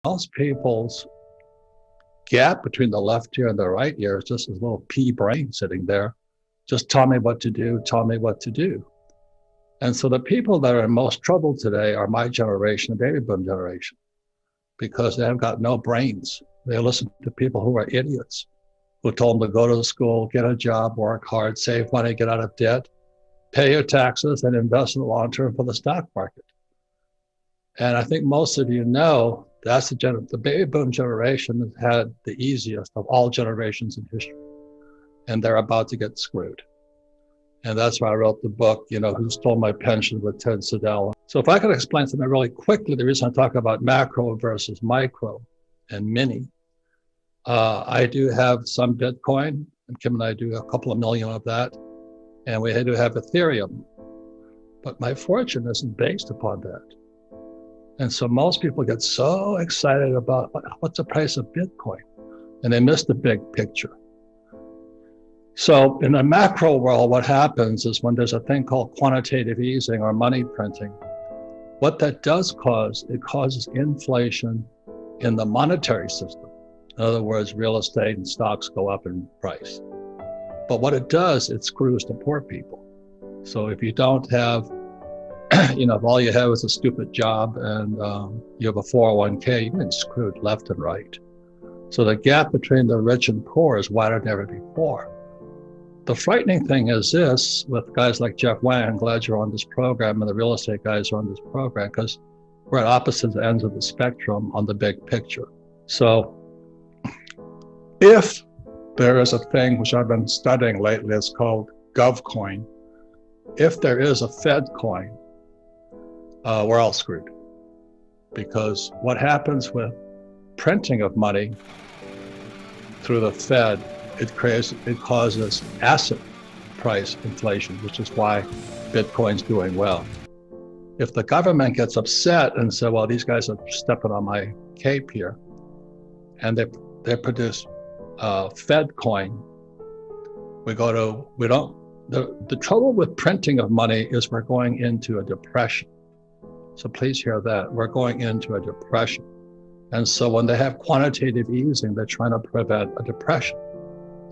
Most people's gap between the left ear and the right ear is just this little pea brain sitting there. Just tell me what to do, tell me what to do. And so the people that are in most trouble today are my generation, the baby boom generation, because they have got no brains. They listen to people who are idiots, who told them to go to school, get a job, work hard, save money, get out of debt, pay your taxes, and invest in the long term for the stock market. And I think most of you know that's the baby boom generation has had the easiest of all generations in history. And they're about to get screwed. And that's why I wrote the book, Who Stole My Pension with Ted Siddell. So if I could explain something really quickly, the reason I talk about macro versus micro and mini, I do have some Bitcoin, and Kim and I do a couple of million of that. And we do have Ethereum. But my fortune isn't based upon that. And so most people get so excited about what's the price of Bitcoin, and they miss the big picture. So in the macro world, what happens is when there's a thing called quantitative easing or money printing, what that does cause, it causes inflation in the monetary system. In other words, real estate and stocks go up in price. But what it does, it screws the poor people. So if you don't have, if all you have is a stupid job and you have a 401k, you've been screwed left and right. So the gap between the rich and poor is wider than ever before. The frightening thing is this, with guys like Jeff Wang, I'm glad you're on this program, and the real estate guys are on this program, because we're at opposite ends of the spectrum on the big picture. So if there is a thing which I've been studying lately, it's called GovCoin. If there is a Fed coin, we're all screwed. Because what happens with printing of money through the Fed, it causes asset price inflation, which is why Bitcoin's doing well. If the government gets upset and say, well, these guys are stepping on my cape here, and they produce Fed coin, the trouble with printing of money is we're going into a depression. So please hear that. We're going into a depression. And so when they have quantitative easing, they're trying to prevent a depression.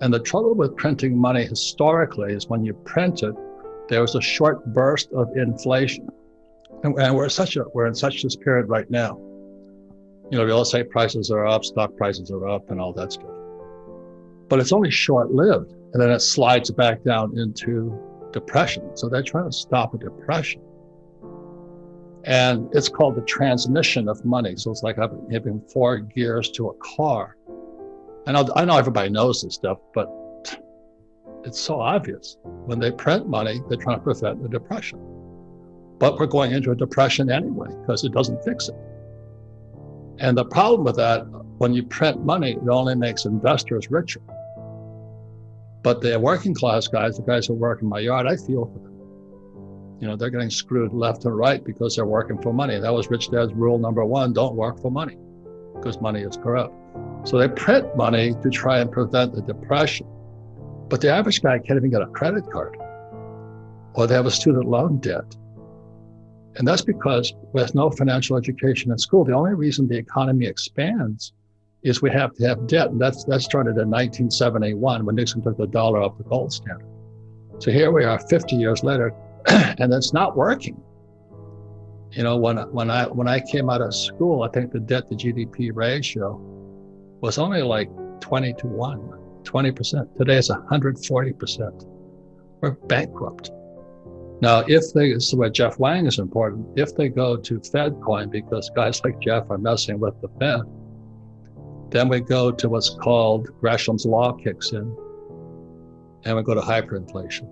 And the trouble with printing money historically is when you print it, there was a short burst of inflation. And we're in such this period right now. Real estate prices are up, stock prices are up, and all that stuff. But it's only short-lived, and then it slides back down into depression. So they're trying to stop a depression. And it's called the transmission of money. So it's like having 4 gears to a car. I know everybody knows this stuff, but it's so obvious. When they print money, they're trying to prevent a depression. But we're going into a depression anyway, because it doesn't fix it. And the problem with that, when you print money, it only makes investors richer. But the working class guys, the guys who work in my yard, I feel for them. They're getting screwed left and right because they're working for money. That was Rich Dad's rule number 1, don't work for money, because money is corrupt. So they print money to try and prevent the depression. But the average guy can't even get a credit card, or they have a student loan debt. And that's because with no financial education in school, the only reason the economy expands is we have to have debt. And that started in 1971 when Nixon took the dollar off the gold standard. So here we are 50 years later, and it's not working. When I came out of school, I think the debt to GDP ratio was only like 20%. Today it's 140%. We're bankrupt. Now, this is where Jeff Wang is important. If they go to Fed coin, because guys like Jeff are messing with the Fed, then we go to what's called Gresham's law kicks in, and we go to hyperinflation.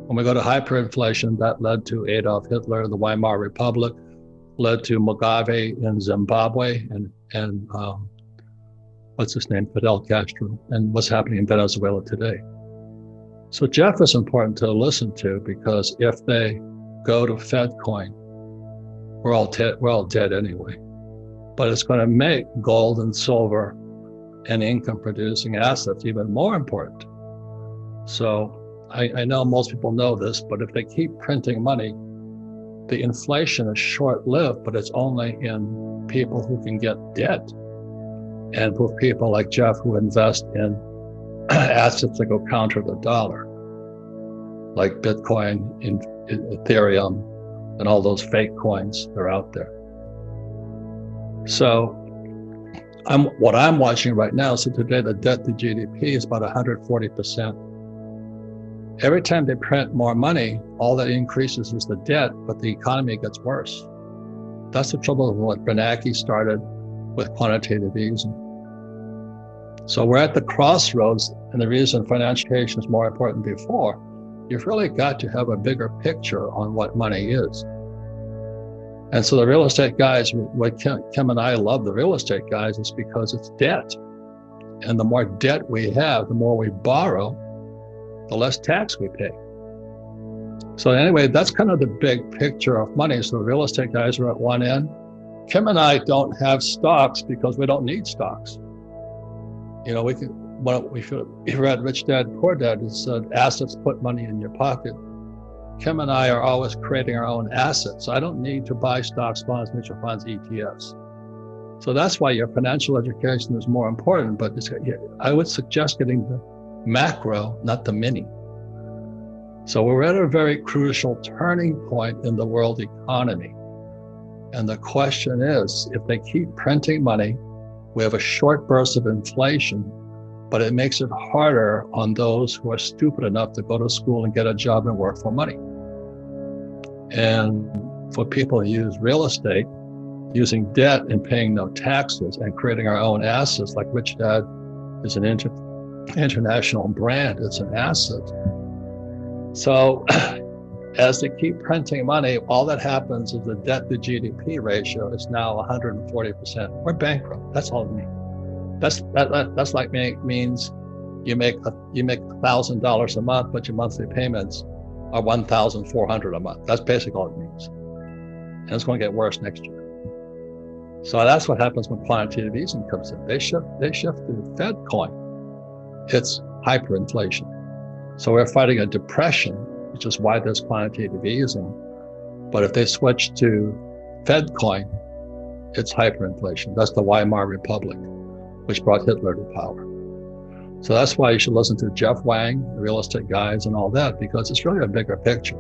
When we go to hyperinflation, that led to Adolf Hitler in the Weimar Republic, led to Mugabe in Zimbabwe, and what's his name, Fidel Castro, and what's happening in Venezuela today. So Jeff is important to listen to, because if they go to Fed coin, we're all dead anyway. But it's going to make gold and silver and income producing assets even more important. So I know most people know this, but if they keep printing money, the inflation is short-lived, but it's only in people who can get debt. and for people like Jeff who invest in assets that go counter the dollar, like Bitcoin, in Ethereum, and all those fake coins that are out there. So what I'm watching right now, so today the debt to GDP is about 140%. Every time they print more money, all that increases is the debt, but the economy gets worse. That's the trouble with what Bernanke started with quantitative easing. So we're at the crossroads, and the reason financial education is more important than before, you've really got to have a bigger picture on what money is. And so the real estate guys, what Kim and I love the real estate guys is because it's debt. And the more debt we have, the more we borrow, the less tax we pay. So anyway, that's kind of the big picture of money. So the real estate guys are at one end. Kim and I don't have stocks because we don't need stocks. You know, we read Rich Dad, Poor Dad, it said assets put money in your pocket. Kim and I are always creating our own assets. I don't need to buy stocks, bonds, mutual funds, ETFs. So that's why your financial education is more important, but I would suggest getting the macro, not the mini. So we're at a very crucial turning point in the world economy. And the question is, if they keep printing money, we have a short burst of inflation, but it makes it harder on those who are stupid enough to go to school and get a job and work for money. And for people who use real estate, using debt and paying no taxes and creating our own assets, like Rich Dad is an international brand, it's an asset. So as they keep printing money, all that happens is the debt to GDP ratio is now 140%. We're bankrupt. That's all it means. That's like means you make $1,000 a month, but your monthly payments are $1,400 a month. That's basically all it means. And it's going to get worse next year. So that's what happens when quantitative easing comes in. They shift to Fed coin. It's hyperinflation. So we're fighting a depression, which is why there's quantitative easing. But if they switch to Fed coin, it's hyperinflation. That's the Weimar Republic, which brought Hitler to power. So that's why you should listen to Jeff Wang, the real estate guys and all that, because it's really a bigger picture.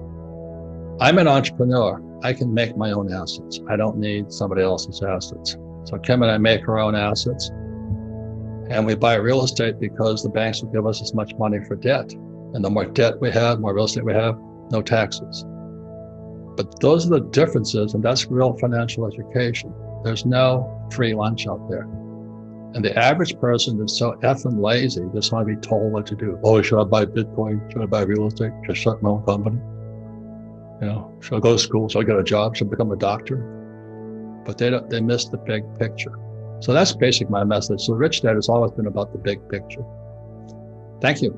I'm an entrepreneur. I can make my own assets. I don't need somebody else's assets. So Kim and I make our own assets, and we buy real estate because the banks will give us as much money for debt. And the more debt we have, more real estate we have, no taxes. But those are the differences, and that's real financial education. There's no free lunch out there. And the average person is so effing lazy, they just want to be told what to do. Oh, should I buy Bitcoin? Should I buy real estate? Should I start my own company? You know, should I go to school? Should I get a job? Should I become a doctor? But they miss the big picture. So that's basically my message. So Rich Dad has always been about the big picture. Thank you.